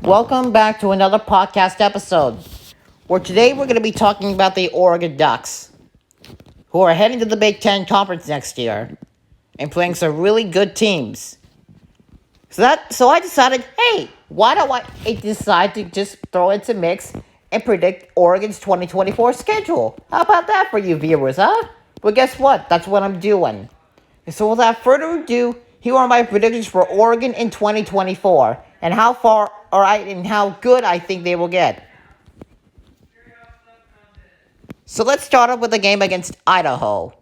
Welcome back to another podcast episode, where today we're going to be talking about the Oregon Ducks, who are heading to the Big Ten Conference next year and playing some really good teams. So I decided, hey, why don't I decide to just throw into mix and predict Oregon's 2024 schedule? How about that for you viewers, huh? Well, guess what? That's what I'm doing. So without further ado, here are my predictions for Oregon in 2024 and how good I think they will get. So let's start off with the game against Idaho.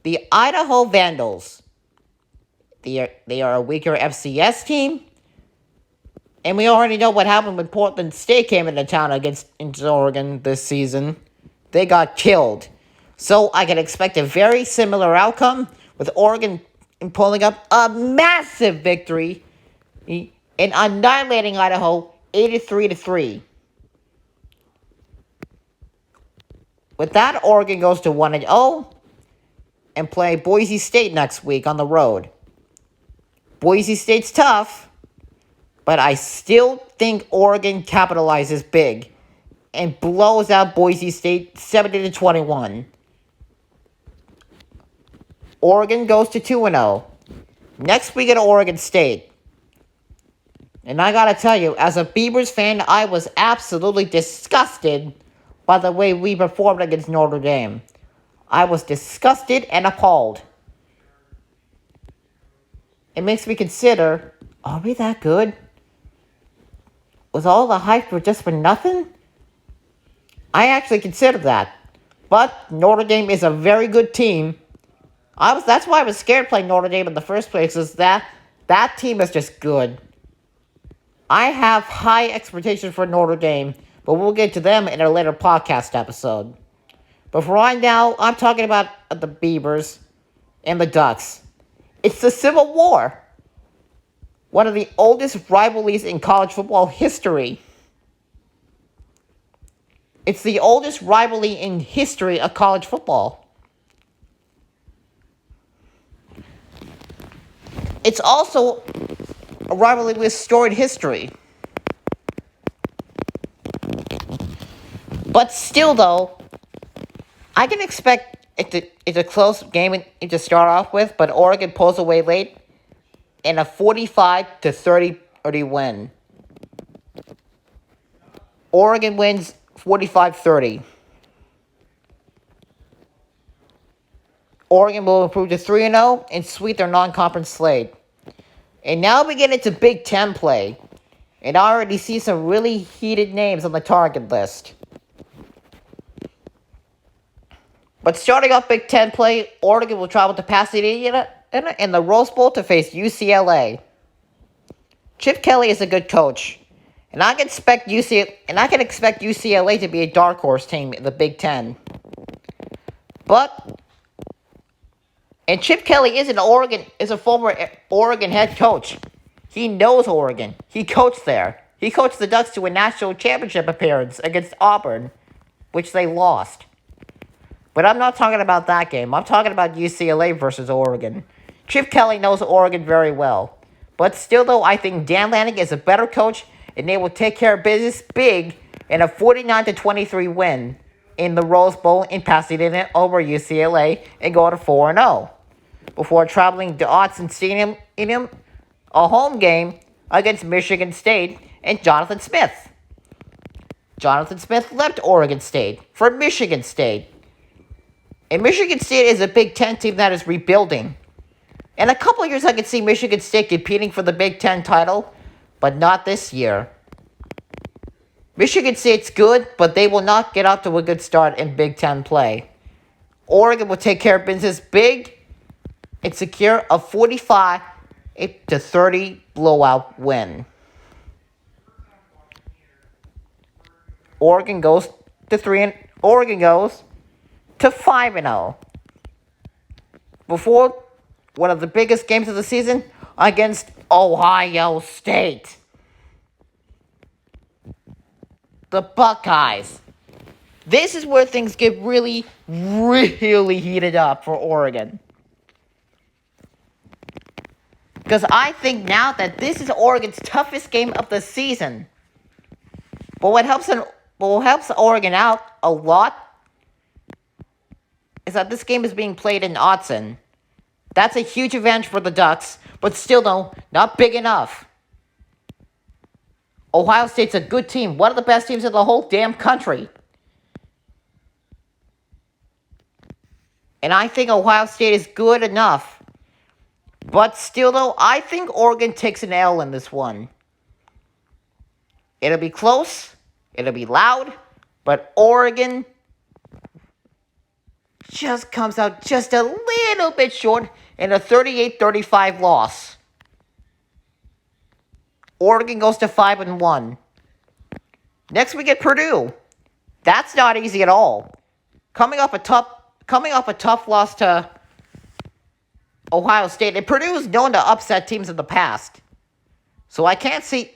The Idaho Vandals. They are a weaker FCS team. And we already know what happened when Portland State came into town into Oregon this season. They got killed. So I can expect a very similar outcome with Oregon pulling up a massive victory and annihilating Idaho 83-3. With that, Oregon goes to 1-0 and play Boise State next week on the road. Boise State's tough, but I still think Oregon capitalizes big and blows out Boise State 70-21. Oregon goes to 2-0. Next we get Oregon State. And I gotta tell you, as a Beavers fan, I was absolutely disgusted by the way we performed against Notre Dame. I was disgusted and appalled. It makes me consider, are we that good? Was all the hype just for nothing? I actually consider that. But Notre Dame is a very good team. That's why I was scared playing Notre Dame in the first place, is that team is just good. I have high expectations for Notre Dame, but we'll get to them in a later podcast episode. But for right now, I'm talking about the Beavers and the Ducks. It's the Civil War, one of the oldest rivalries in college football history. It's the oldest rivalry in history of college football. It's also a rivalry with storied history. But still, though, I can expect it's a close game to start off with, but Oregon pulls away late in a 45-30 win. Oregon wins 45-30. Oregon will improve to 3-0 and sweep their non-conference slate. And now we get into Big Ten play. And I already see some really heated names on the target list. But starting off Big Ten play, Oregon will travel to Pasadena in the Rose Bowl to face UCLA. Chip Kelly is a good coach, and I can expect UCLA to be a dark horse team in the Big Ten. And Chip Kelly is a former Oregon head coach. He knows Oregon. He coached there. He coached the Ducks to a national championship appearance against Auburn, which they lost. But I'm not talking about that game. I'm talking about UCLA versus Oregon. Chip Kelly knows Oregon very well. But still, though, I think Dan Lanning is a better coach, and they will take care of business big in a 49-23 win in the Rose Bowl in Pasadena over UCLA and go to 4-0 before traveling to Autzen Stadium in a home game against Michigan State and Jonathan Smith. Jonathan Smith left Oregon State for Michigan State. And Michigan State is a Big Ten team that is rebuilding. In a couple of years, I could see Michigan State competing for the Big Ten title, but not this year. Michigan State's good, but they will not get off to a good start in Big Ten play. Oregon will take care of business big and secure a 45-30 blowout win. Oregon goes to 5-0 before one of the biggest games of the season against Ohio State. The Buckeyes. This is where things get really, really heated up for Oregon. Because I think now that this is Oregon's toughest game of the season. But what helps Oregon out a lot is that this game is being played in Autzen. That's a huge advantage for the Ducks, but still, though, not big enough. Ohio State's a good team, one of the best teams in the whole damn country. And I think Ohio State is good enough. But still, though, I think Oregon takes an L in this one. It'll be close, it'll be loud, but Oregon just comes out just a little bit short in a 38-35 loss. Oregon goes to 5-1. Next we get Purdue. That's not easy at all. Coming off a tough loss to Ohio State, and Purdue is known to upset teams in the past. So I can see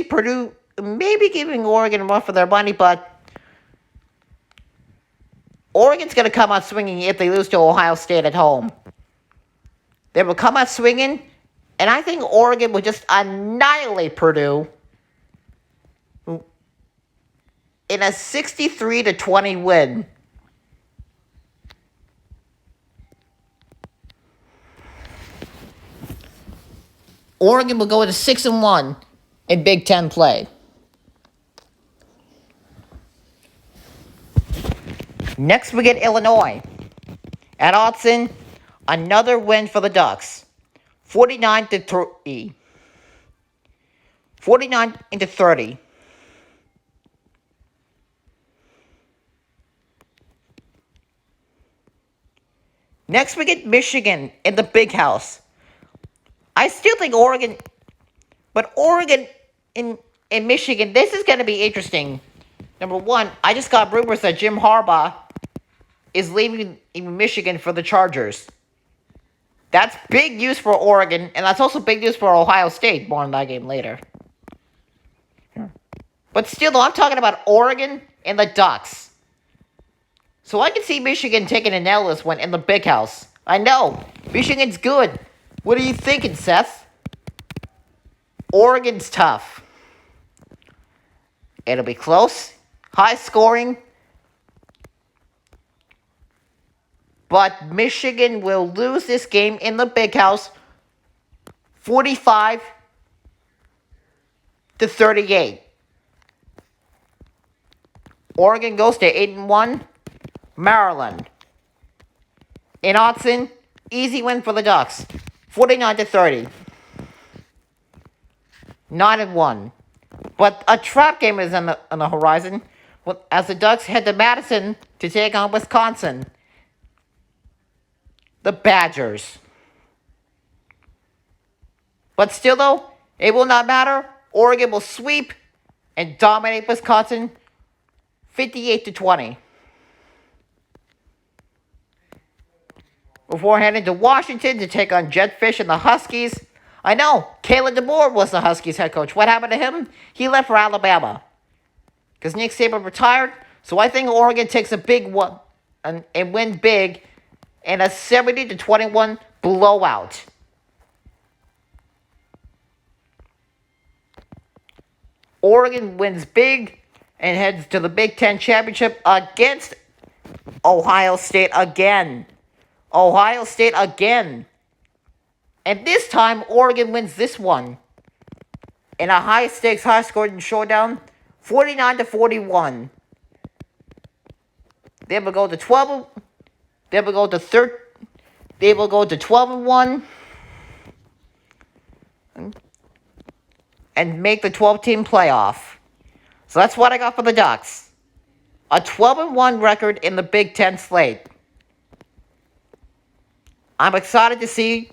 Purdue maybe giving Oregon a run for their money, but Oregon's going to come out swinging if they lose to Ohio State at home. They will come out swinging, and I think Oregon will just annihilate Purdue in a 63-20 win. Oregon will go to 6-1 in Big Ten play. Next, we get Illinois. At Autzen, another win for the Ducks. 49-3. 49-30. Next, we get Michigan in the Big House. I still think Oregon in Michigan, this is going to be interesting. Number one, I just got rumors that Jim Harbaugh is leaving Michigan for the Chargers. That's big news for Oregon, and that's also big news for Ohio State. More on that game later. But still, though, I'm talking about Oregon and the Ducks. So I can see Michigan taking an L this one in the Big House. I know, Michigan's good. What are you thinking, Seth? Oregon's tough. It'll be close, high scoring, but Michigan will lose this game in the Big House 45-38. Oregon goes to 8-1. Maryland. In Autzen, easy win for the Ducks. 49-30. 9-1. But a trap game is on the horizon as the Ducks head to Madison to take on Wisconsin. The Badgers. But still, though, it will not matter. Oregon will sweep and dominate Wisconsin 58-20. Before heading to Washington to take on Jetfish and the Huskies. I know, Kalen DeBoer was the Huskies head coach. What happened to him? He left for Alabama. Because Nick Saban retired. So I think Oregon takes a big one and wins big in a 70-21 blowout. Oregon wins big and heads to the Big Ten Championship against Ohio State again. Ohio State again. And this time, Oregon wins this one in a high-stakes, high-scoring showdown, 49-41. They will go to 12. They will go to 13. They will go to 12-1 and make the 12-team playoff. So that's what I got for the Ducks. A 12-1 record in the Big Ten slate. I'm excited to see